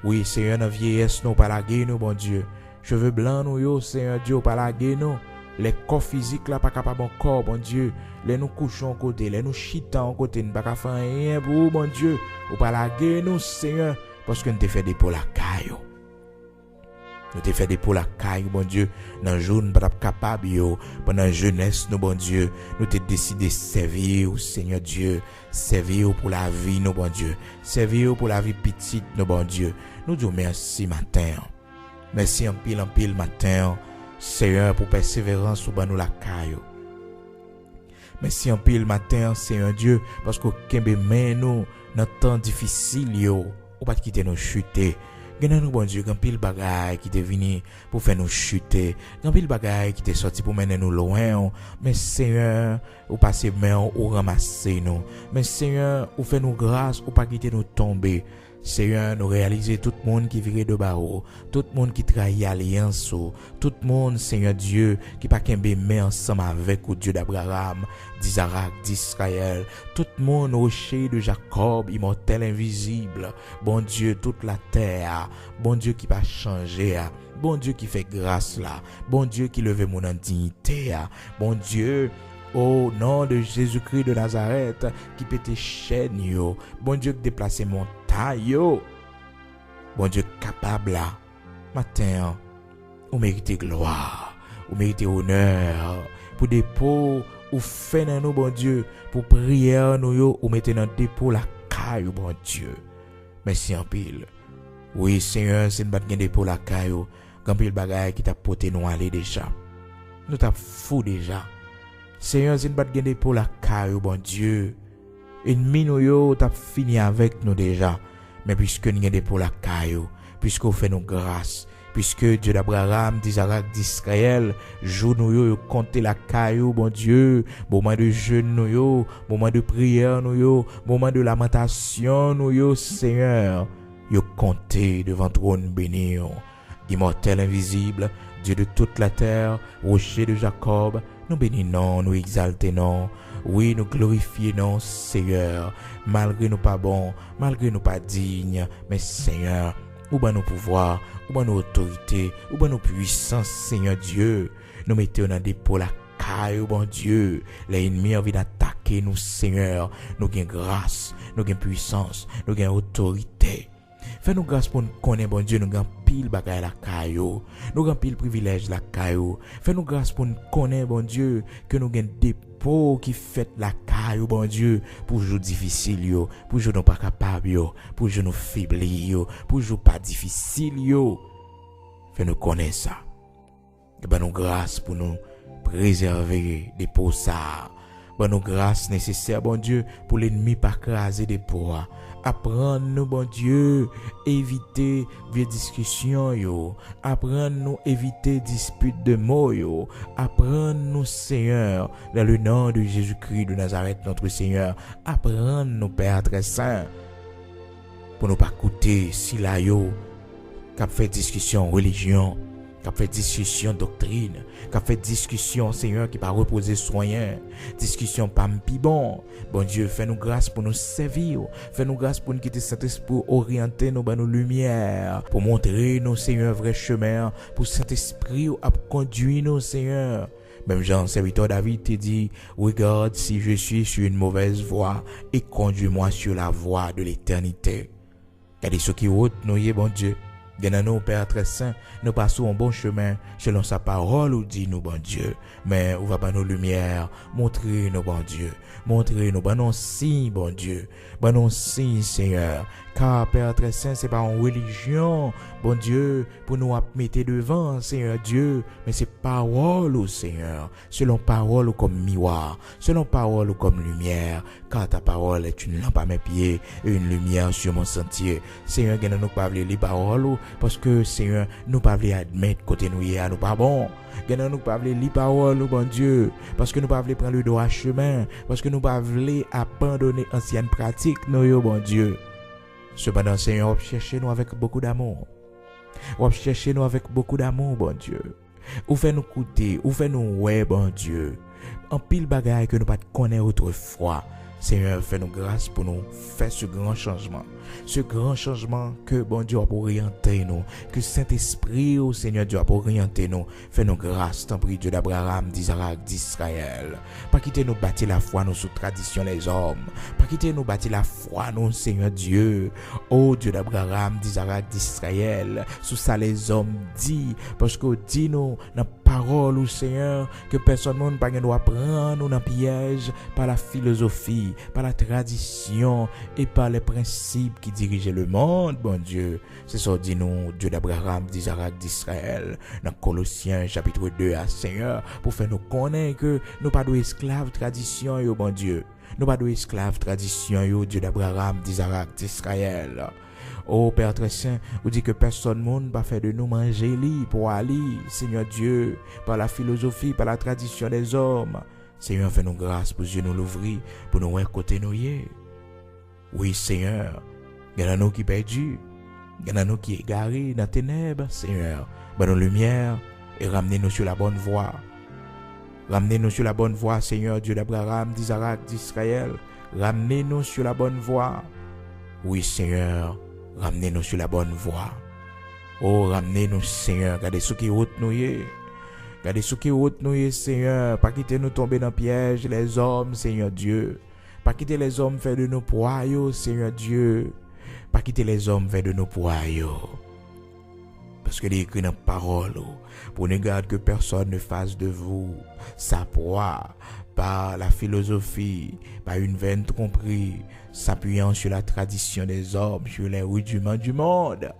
Speaker 1: Oui, Seigneur, dans la vieillesse, nous pas la guerre, nous, bon Dieu. Cheveux blancs, nous, yo, Seigneur Dieu, pas la guerre, nous. Les corps physiques là pas capable encore bon Dieu, les nous couchons à côté, les nous chitons à côté, nous pas faire rien pour vous, bon Dieu, ou pas la guerre nous Seigneur parce que nous te fait des pour la caille. Nous te fait des pour la caille bon Dieu, dans jour nous pas capable yo, pendant jeunesse nous bon Dieu, nous te décidé servir Seigneur Dieu, servir pour la vie nous bon Dieu, servir pour la vie petite nous bon Dieu. Nous disons merci matin. Merci en pile matin. Seigneur, pour persévérance ou ban nous la caillou. Merci en pile matin, Seigneur Dieu, parce que kembe men nous dans temps difficile yo, ou pas quitter nous chuter. Gagné nous bon Dieu, grand pile bagay qui t'est venu pour faire nous chuter, grand pile bagay qui t'est sorti pour mener nous loin. Mais Seigneur, ou passer main ou ramasser nous. Mais Seigneur, ou fait nous grâce ou pas quitter nous tomber. Seigneur, nous réaliser tout le monde qui virait de barreau, tout le monde qui trahit alliance, tout le monde, Seigneur Dieu, qui pas qu'un mais ensemble avec le Dieu d'Abraham, d'Isaac, d'Israël, tout le monde rocher de Jacob, immortel, invisible, bon Dieu, toute la terre, bon Dieu qui pas changer, bon Dieu qui fait grâce là, bon Dieu qui lève mon indignité, bon Dieu, au nom de Jésus-Christ de Nazareth, qui pète chaîne yo, bon Dieu qui déplace montagne yo, bon Dieu capable là, matin, ou méritez gloire, ou méritez honneur, pour dépôt, ou fait dans nous, bon Dieu, pour prière nous yo, ou mettez dans dépôt la caille, bon Dieu. Merci en pile. Oui, Seigneur, c'est une batte dépôt la caille, quand pile bagaille qui t'a porté nous aller déjà. Nous t'a fou déjà. Seigneur, c'est une batte pour la caille, bon Dieu. Ennemi nous yo, t'as fini avec nous déjà. Mais puisque nous avons pour la caille, puisque vous faites nous grâce, puisque Dieu d'Abraham, d'Isaac, d'Israël, joue nous yo, comptez la caille, bon Dieu, moment de jeûne nous yo, moment de prière nous yo, moment de lamentation nous yo, Seigneur, yo comptez devant trône béni, immortel invisible, Dieu de toute la terre, rocher de Jacob, nous bénissons, nous exaltons, oui, nous glorifions, Seigneur, malgré nous pas bons, malgré nous pas dignes, mais Seigneur, ou bien nos pouvoirs, ou bien nos autorités, ou bien nos puissances, Seigneur Dieu, nous mettons dans des dépôt la caille, bon Dieu, les ennemis ont envie d'attaquer nous, Seigneur, nous avons grâce, nous avons puissance, nous avons autorité. Fais-nous grâce pour nous connaître, bon Dieu, nous avons pile bagaille la caillou. Nous avons pile privilège la caillou. Fais-nous grâce pour nous connaître, bon Dieu, que nous avons dépôt qui fait la caillou, bon Dieu, pour jour difficile, yo, pour jour nous pas capable, yo, pour jour nous faiblis, yo, pour jour pas difficile, yo. Fais-nous connaître ça. Et ben nous grâce pour nous préserver des pots ça. Ben nous grâce nécessaire, bon Dieu, pour l'ennemi pas craser des pots. Apprendre nous, bon Dieu, éviter vieilles discussions, yo. Apprendre nous, éviter disputes de mots, yo. Apprendre nous, Seigneur, dans le nom de Jésus-Christ de Nazareth, notre Seigneur. Apprendre nous, Père très saint, pour nous pas coûter si là, yo, qu'a fait discussion religion, qu'a fait discussion doctrine, qu'a fait discussion, Seigneur, qui pas reposer soin, discussion pas m'pi bon. Bon Dieu, fais-nous grâce pour nous servir, fais-nous grâce pour nous quitter cet esprit, pour orienter nos nos lumières, pour montrer nos, Seigneur, vrai chemin, pour cet esprit à conduire nos, Seigneur. Même Jean, serviteur David, te dit, regarde si je suis sur une mauvaise voie et conduis-moi sur la voie de l'éternité. Regardez ceux qui route, nous, bon Dieu. Nous, Père très saint, nous passons un bon chemin selon sa parole ou dit nous, bon Dieu. Mais on va pas nos lumières, montrer nos bon Dieu, montrer nos bons signes, bon Dieu, bons signes, Seigneur. Car Père très saint, c'est pas en religion, bon Dieu, pour nous mettre devant, Seigneur Dieu, mais c'est parole, au Seigneur, selon parole ou comme miroir, selon parole ou comme lumière, car ta parole est une lampe à mes pieds et une lumière sur mon sentier. Seigneur, nous pas les paroles, parce que, Seigneur, nous pas admettre côté nous y a nous pas bon. Nous pas les paroles, bon Dieu, parce que nous pas prendre le droit chemin, parce que nous pas abandonner anciennes pratiques, nous, bon Dieu. Cependant, Seigneur, on cherche nous avec beaucoup d'amour. On cherche nous avec beaucoup d'amour, bon Dieu. Ou fait nous coûter, ou fait nous ouais, bon Dieu. En pile bagaille que nous pas connaître autrefois. Seigneur, fais-nous grâce pour nous faire ce grand changement. Ce grand changement que bon Dieu a pour orienter nous. Que Saint-Esprit, au Seigneur Dieu a pour orienter nous. Fais-nous grâce, tant pis Dieu d'Abraham, d'Isaac, d'Israël. Pas quitter nous bâtir la foi, nous sous tradition les hommes. Pas quitter nous bâtir la foi, nous, Seigneur Dieu. Oh Dieu d'Abraham, d'Isaac, d'Israël. Sous ça les hommes dit. Parce que dit nous, dans parole, au Seigneur, que personne ne doit prendre nous dans piège par la philosophie. par la tradition et par les principes qui dirigeaient le monde, bon Dieu. C'est ça dit nous, Dieu d'Abraham, d'Isaac, d'Israël, dans Colossiens chapitre 2 à Seigneur, pour faire nous connaître que nous pas d'esclaves tradition, yo bon Dieu. Nous pas d'esclaves tradition, yo Dieu d'Abraham, d'Isaac, d'Israël. Oh Père très saint, vous dit que personne monde va faire de nous manger lit pour aller, Seigneur Dieu, par la philosophie, par la tradition des hommes. Seigneur, fais-nous grâce pour Dieu nous l'ouvrir, pour nous voir côté nous y est. Oui, Seigneur, il y en a nous qui perdus, il y en a nous qui égarés dans les ténèbres, Seigneur. Ben nos lumières et ramenez-nous sur la bonne voie. Ramenez-nous sur la bonne voie, Seigneur Dieu d'Abraham, d'Isaac, d'Israël. Ramenez-nous sur la bonne voie. Oui, Seigneur, ramenez-nous sur la bonne voie. Oh, ramenez-nous, Seigneur. Gardez ceux qui route nous y est. Gardez ceux qui route nous y est, Seigneur. Pas quitter nous tomber dans le piège, les hommes, Seigneur Dieu. Pas quitter les hommes faire de nous poids, Seigneur Dieu. Pas quitter les hommes faire de nous poids. Parce que il est écrit dans la parole, pour ne garder que personne ne fasse de vous sa proie par la philosophie, par une vaine tromperie, s'appuyant sur la tradition des hommes, sur les rudiments du monde.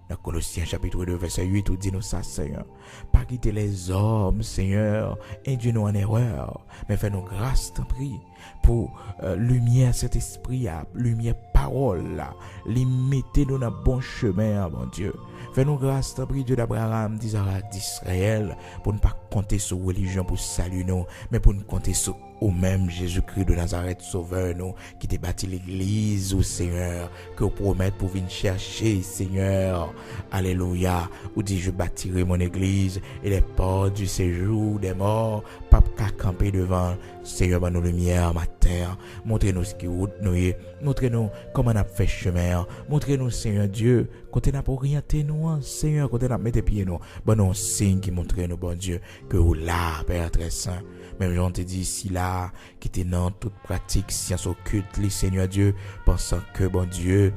Speaker 1: Dans Colossiens chapitre 2 verset 8, on dit nous ça, Seigneur. Pas quitter les hommes, Seigneur, induis-nous en erreur, mais fais-nous grâce, t'en prie, pour lumière cet esprit, lumière parole, limitez-nous dans le bon chemin, mon Dieu. Fais-nous grâce, t'en prie, Dieu d'Abraham, d'Isaac, d'Israël, pour ne pas compter sur religion pour saluer nous, mais pour nous compter sur ou même Jésus-Christ de Nazareth, sauveur nous, qui t'a bâti l'église, au Seigneur, que vous promettez pour venir chercher, Seigneur. Alléluia. Ou dit, je bâtirai mon église et les portes du séjour des morts, pas qu'à camper devant, Seigneur, dans nos lumières, matin. Montrez-nous ce qui route nous est. Montrez-nous comment on a fait chemin. Montrez-nous, Seigneur Dieu, quand on a orienté nous, Seigneur, quand on a mis tes pieds nous. Bon, on signe qui montre nous, bon Dieu, que vous là, Père très saint. Même j'en te dis ici là, qui était dans toute pratique, science occulte, les Seigneur Dieu, pensant que, bon Dieu,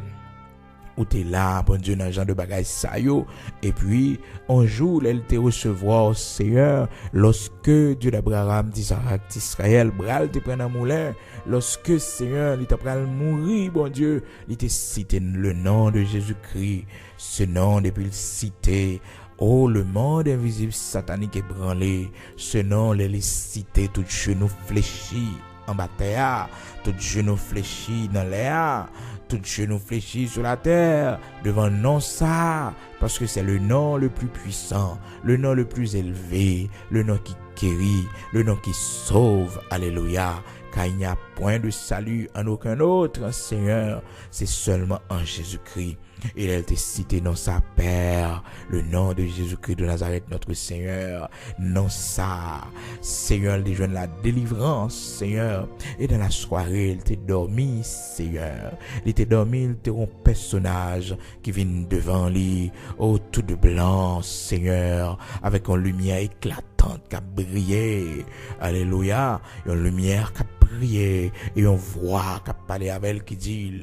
Speaker 1: ou t'es là, bon Dieu, dans le genre de bagaille ça yo. Et puis, un jour, elle te recevoir, Seigneur, lorsque Dieu d'Abraham, d'Isaac, d'Israël, bral te prend un moulin, lorsque, Seigneur, il t'a pris mourir, bon Dieu, il te cité le nom de Jésus-Christ, ce nom depuis le cité. Oh, le monde invisible satanique ébranlé, ce nom, les cités, tout genou fléchi en bataille, tout genou fléchi dans l'air, tout genou fléchi sur la terre, devant non ça, parce que c'est le nom le plus puissant, le nom le plus élevé, le nom qui guérit, le nom qui sauve, alléluia. Car il n'y a point de salut en aucun autre, Seigneur, c'est seulement en Jésus-Christ. Il a été cité dans sa Père, le nom de Jésus-Christ de Nazareth, notre Seigneur. Non ça, Seigneur, les jeunes la délivrance, Seigneur. Et dans la soirée, il était dormi, Seigneur. Il était dormi, il était un personnage qui vient devant lui, oh, tout de blanc, Seigneur, avec une lumière éclatante qui a brillé. Alléluia, une lumière qui a brillé, et une voix qui a parlé avec elle qui dit,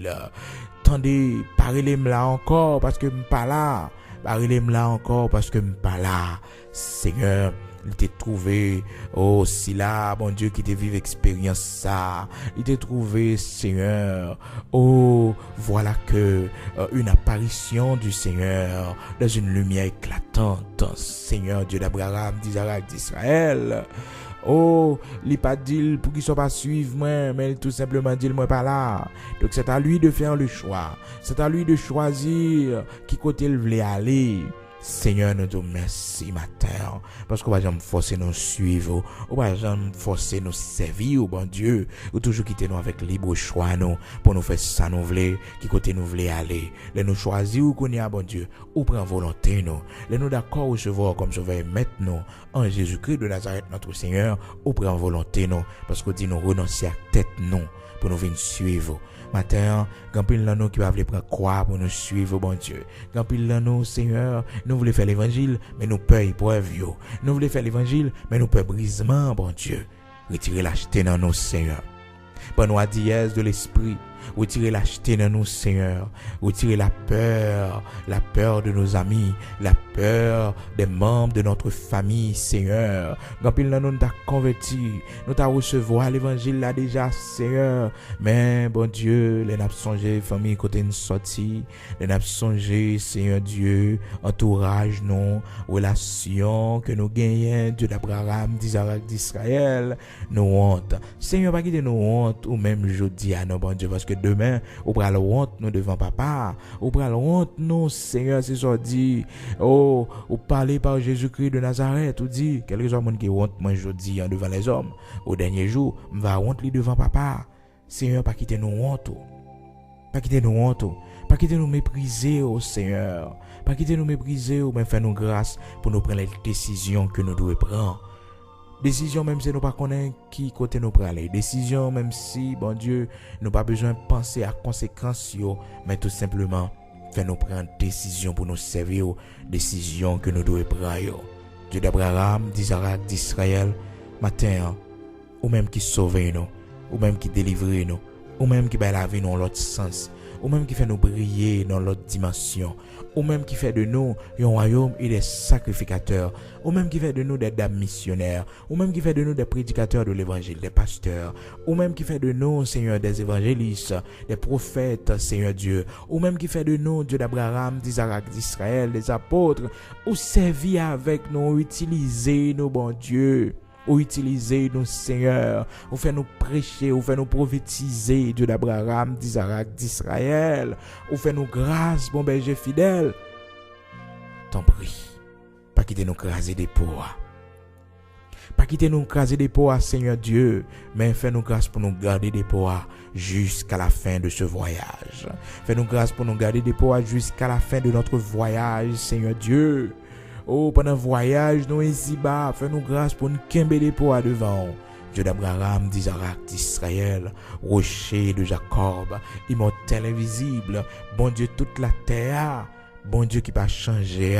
Speaker 1: attendez, parlez-moi là encore parce que je ne suis pas là. Parlez-moi là encore parce que je ne suis pas là. Seigneur, il t'a trouvé, oh, si là, bon Dieu, qui te vive expérience ça. Il t'a trouvé, Seigneur. Oh, voilà que une apparition du Seigneur dans une lumière éclatante. Seigneur, Dieu d'Abraham, d'Isaac, d'Israël. Oh, il pas dit pour qu'il soit pas suivre moi, mais il tout simplement dit moi pas là. Donc c'est à lui de faire le choix. C'est à lui de choisir qui côté il veut aller. Seigneur, nous te remercions matin, parce qu'on va jamais forcer nous suivre, on va jamais forcer nous servir, oh bon Dieu, ou toujours quitter nous avec libre choix nous, pour nous faire ça nous voulons, qui côté nous voulons aller. Les nous choisir ou qu'on y a, bon Dieu, ou prend volonté nous. Les nous d'accord recevoir comme sauveur maintenant, en Jésus-Christ de Nazareth, notre Seigneur, ou prend volonté nous, parce qu'on dit nous renoncer à tête nous, pour nous venir suivre. Matin, quand pile là nous qui va vouloir prendre croix pour nous suivre, bon Dieu. Quand pile là nous, Seigneur, nous voulons faire l'évangile, mais nous peur épreuve yo. Nous voulons faire l'évangile, mais nous peur brisement, bon Dieu. Retirez l'acheter dans nous, Seigneur. Pour nous à dièse de l'esprit, Retirez lâcheté dans nous, Seigneur. Retirez la peur de nos amis, la peur des membres de notre famille, Seigneur. Quand pile nous t'a converti, nous t'a recevoir l'évangile là déjà, Seigneur. Mais bon Dieu, les n'a songé famille côté une sortie, les n'a songé, Seigneur Dieu, entourage nous, relation que nous gagnons, Dieu d'Abraham, d'Isaac, d'Israël, nous honte. Seigneur, pas quitter nous honte ou même jeudi à nos bon Dieu, parce que demain, ou pral honte nous devant papa, ou pral honte nous, Seigneur, c'est ça dit, ou parler par Jésus-Christ de Nazareth, ou dit, quelque chose qui honte moi jeudi devant les hommes, au dernier jour, va honte lui devant papa. Seigneur, pas quitter nous honte, pas quitter nous honte, pas quitter nous mépriser, oh Seigneur, pas quitter nous mépriser, ou même faire nous grâce pour nous prendre les décisions que nous devons prendre. Décision même si nous pas connaissons qui côté nous prendre. Décision même si, bon Dieu, nous pas besoin de penser à conséquences, mais tout simplement faire nous prendre décision pour nous servir, décision que nous devons prendre. Dieu d'Abraham, d'Isaac, d'Israël, matin, ou même qui sauve nous, ou même qui délivre nous, ou même qui bat la vie dans l'autre sens, ou même qui fait nous briller dans l'autre dimension, ou même qui fait de nous un royaume et des sacrificateurs, ou même qui fait de nous des dames missionnaires, ou même qui fait de nous des prédicateurs de l'évangile, des pasteurs, ou même qui fait de nous, Seigneur, des évangélistes, des prophètes, Seigneur Dieu, ou même qui fait de nous, Dieu d'Abraham, d'Isaac, d'Israël, des apôtres, ou servir avec nous, utiliser nos bon Dieu. Ou utiliser nous, Seigneur, ou faire nous prêcher, ou faire nous prophétiser, Dieu d'Abraham, d'Isaac, d'Israël, ou faire nous grâce, bon berger fidèle. T'en prie, pas quitter nous craser des poids. Pas quitter nous craser des poids, Seigneur Dieu, mais fais nous grâce pour nous garder des poids jusqu'à la fin de ce voyage. Fais nous grâce pour nous garder des poids jusqu'à la fin de notre voyage, Seigneur Dieu. Oh, pendant le voyage, nous ici-bas, fais-nous grâce pour nous quimber les poids devant. Dieu d'Abraham, d'Isaac, d'Israël, rocher de Jacob, immortel invisible, bon Dieu toute la terre, bon Dieu qui pas changer,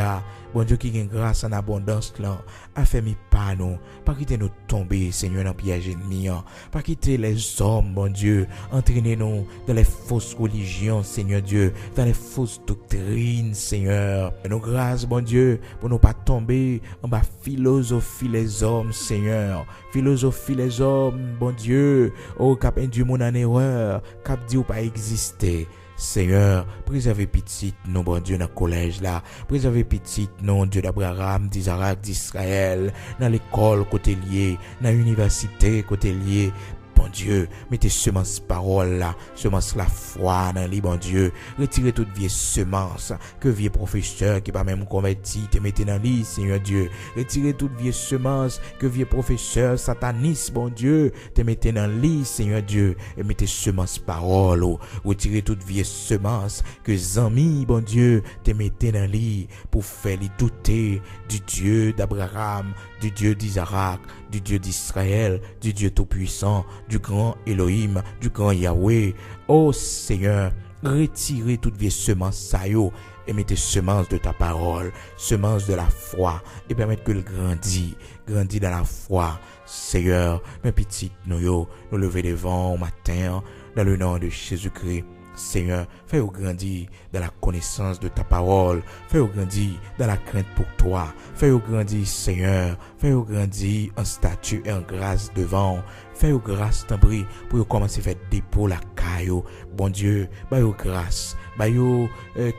Speaker 1: bon Dieu qui gagne grâce en abondance là, a fait mi pas nous, pas quitter nous tomber, Seigneur, dans piège ennemi, pas quitter les hommes, bon Dieu, entraîner nous dans les fausses religions, Seigneur Dieu, dans les fausses doctrines, Seigneur. Nous grâce, bon Dieu, pour nous pas tomber en bas philosophie les hommes, Seigneur, philosophie les hommes, bon Dieu, oh cap induit mon en erreur, cap dit ou pas exister. Seigneur, préservez petit nous, bon Dieu, dans le collège là. Préservez petit nous, Dieu d'Abraham, d'Isaac, d'Israël, dans l'école côté lié, dans l'université côté lié. Bon Dieu, mettez semence parole là, semence la foi dans lui, bon Dieu. Retirez toute vieille semence, que vieux professeur qui pas même converti, te mettez dans lui, Seigneur Dieu. Retirez toute vieille semence, que vieux professeur sataniste, bon Dieu, te mettez dans lui, Seigneur Dieu. Et mettez semence parole, retirez toute vieille semence, que amis, bon Dieu, te mettez dans lui, pour faire les douter du Dieu d'Abraham, du Dieu d'Isaac, du Dieu d'Israël, du Dieu tout-puissant, du grand Elohim, du grand Yahweh. Oh Seigneur, retirez toute vieille semence sayo et mettez semence de ta parole, semence de la foi, et permettez que le grandit dans la foi. Seigneur, mes petites nous lever devant au matin, dans le nom de Jésus-Christ. Seigneur, fais-nous grandir dans la connaissance de ta parole, fais-nous grandir dans la crainte pour toi, fais-nous grandir, Seigneur, fais-nous grandir en statut et en grâce devant, fais-nous grâce, t'en prie, pour commencer à faire dépôt la caillou, bon Dieu, baille grâce, baille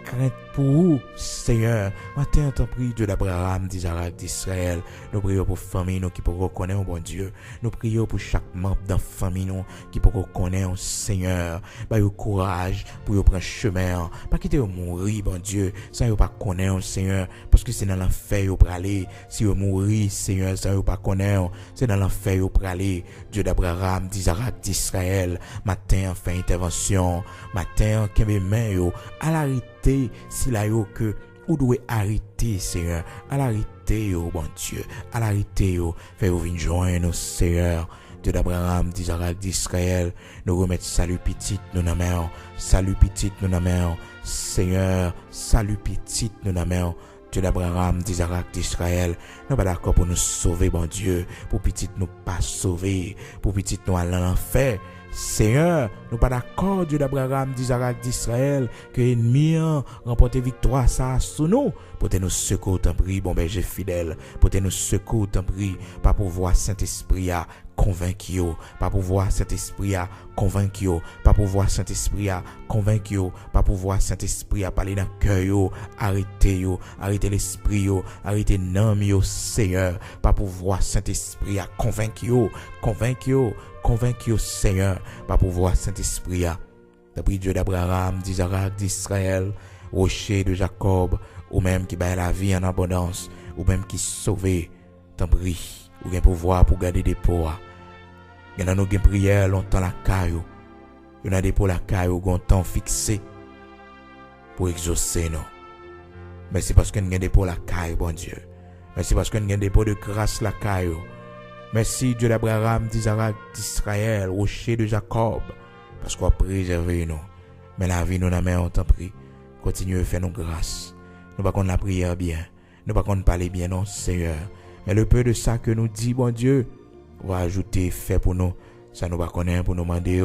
Speaker 1: crainte pour vous, Seigneur, matin, t'en prie, Dieu d'Abraham, d'Isaac, d'Israël, nous prions pour famille, nous qui pour reconnaître, bon Dieu, nous prions pour chaque membre dans famille, nous qui pour reconnaître, Seigneur, baille courage, pour prendre chemin, pas quitter mourir, bon Dieu, sans pas connaître, Seigneur, parce que c'est dans l'enfer pour aller, si vous mourir, Seigneur, sans pas connaître, c'est dans l'enfer pour aller, Dieu d'Abraham, d'Isaac, d'Israël, matin, fin intervention, matin, qu'est main yo, à l'arrêter, si là yo que, ou doit arrêter, Seigneur, à l'arrêter yo, bon Dieu, à l'arrêter yo, fais-vous venir joindre, Seigneur, Dieu d'Abraham, d'Isaac, d'Israël, nous remettre salut petit, nous n'amèons, salut petit, nous n'amèons, Seigneur, salut petit, nous n'amèons, Dieu d'Abraham, d'Isaac, d'Israël, nous pas d'accord pour nous sauver, bon Dieu, pour petit nous pas sauver, pour petit nous aller en enfer, Seigneur, nous pas d'accord, Dieu d'Abraham, d'Isaac, d'Israël, que l'ennemi remporte victoire ça sur nous. Pour te nous secours, t'en prie, bon berger fidèle. Pour te nous secours, t'en prie, pas pour voir Saint-Esprit à convaincu, pas pour voir Saint-Esprit à convaincu, pas pour voir Saint-Esprit à convaincu, pas pour voir Saint-Esprit à parler dans le cœur, arrêtez l'esprit, arrêtez l'âme, Seigneur, pas pour voir Saint-Esprit à convaincu, Seigneur, pas pour voir Saint-Esprit à, d'après Dieu d'Abraham, d'Isaac, d'Israël, rocher de Jacob, ou même qui bat la vie en abondance, ou même qui sauve, t'en prie, ou bien pouvoir pour garder des poids. Il y a nos prières longtemps la caillou. Il y en a des pour la caillou, longtemps fixé pour exaucer nous. Merci parce que nous avons des pour la caillou, bon Dieu. Merci parce que nous avons des pour de grâce la caillou. Merci Dieu d'Abraham, d'Isaac, d'Israël, rocher de Jacob, parce qu'on a préservé nous. Mais la vie nous n'a pas, on t'en prie. Continuez à faire nos grâces. Nous ne pas qu'on la prière bien. Nous ne pas qu'on parle bien, non, Seigneur. Mais le peu de ça que nous dit, bon Dieu, on va ajouter fait pour nous. Ça nous va connaître pour nous demander,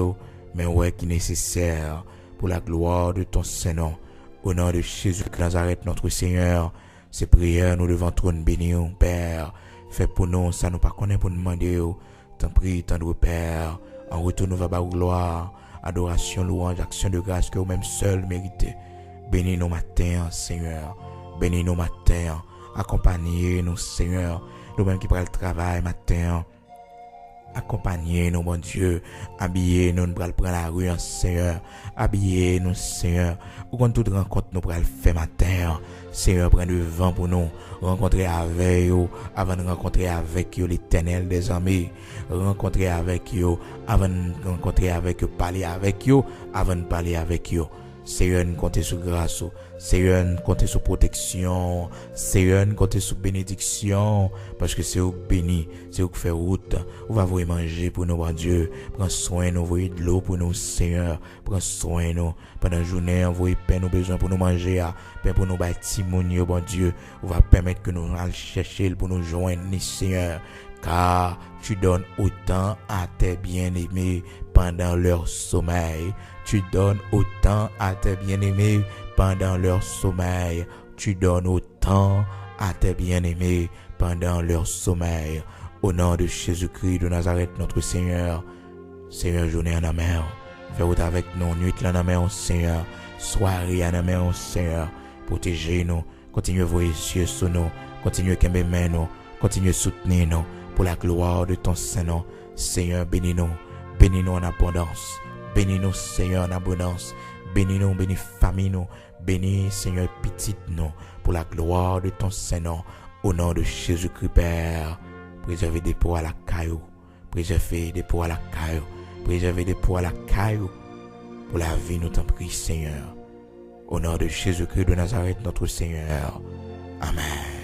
Speaker 1: mais ouais, qui est nécessaire pour la gloire de ton Saint-Nom. Au nom de Jésus de Nazareth, notre Seigneur, ces prières nous devons trône béni, Père. Fais pour nous, ça nous pas connaître pour nous demander. T'en prie, tendre Père. En retour, nous va bas gloire, adoration, louange, action de grâce que vous-même seul méritez. Bénis nos matins, Seigneur. Bénis nos matins. Accompagnez-nous, Seigneur. Nous-mêmes qui prenons le travail matin. Accompagnez-nous, mon Dieu. Habillez-nous, nous prenons la rue, Seigneur. Habillez-nous, Seigneur. Ou quand toute rencontre nous prenons le fait matin. Seigneur, prends le vent pour nous. Rencontrer avec vous, avant de rencontrer avec vous l'Éternel des armées. Rencontrer avec vous, avant de rencontrer avec vous, parler avec vous, avant de parler avec vous. Seigneur, nous comptons sur grâce. Seigneur, nous comptons sur protection. Seigneur, nous comptons sur bénédiction. Parce que c'est vous béni, c'est vous qui fait route. On va vous manger pour nous, bon Dieu. Prends soin, nous voyez de l'eau pour nous, Seigneur. Prends soin, nous. Pendant la journée, envoyez pain, nous besoin pour nous manger. Pain pour nous bâtir, mon Dieu, bon Dieu. On va permettre que nous allions chercher pour nous joindre, Seigneur. Car tu donnes autant à tes bien-aimés pendant leur sommeil. Tu donnes autant à tes bien-aimés pendant leur sommeil. Tu donnes autant à tes bien-aimés pendant leur sommeil. Au nom de Jésus-Christ de Nazareth, notre Seigneur. Seigneur, journée en amère. Fais route avec nous, nuit en amère, Seigneur. Soirée en amère, Seigneur. Protégez-nous. Continuez vos yeux sur nous. Continuez à aimer nous. Continuez à soutenir nous. Pour la gloire de ton Saint-Nom. Seigneur, bénis-nous. Bénis-nous en abondance. Bénis-nous, Seigneur, en abondance. Bénis-nous, bénis famille nous. Bénis, Seigneur, petite nous. Pour la gloire de ton Saint-Nom. Au nom de Jésus-Christ, Père. Préservez des poids à la caillou. Préservez des poids à la caillou. Préservez des poids à la caillou. Pour la vie, nous t'en prie, Seigneur. Au nom de Jésus-Christ de Nazareth, notre Seigneur. Amen.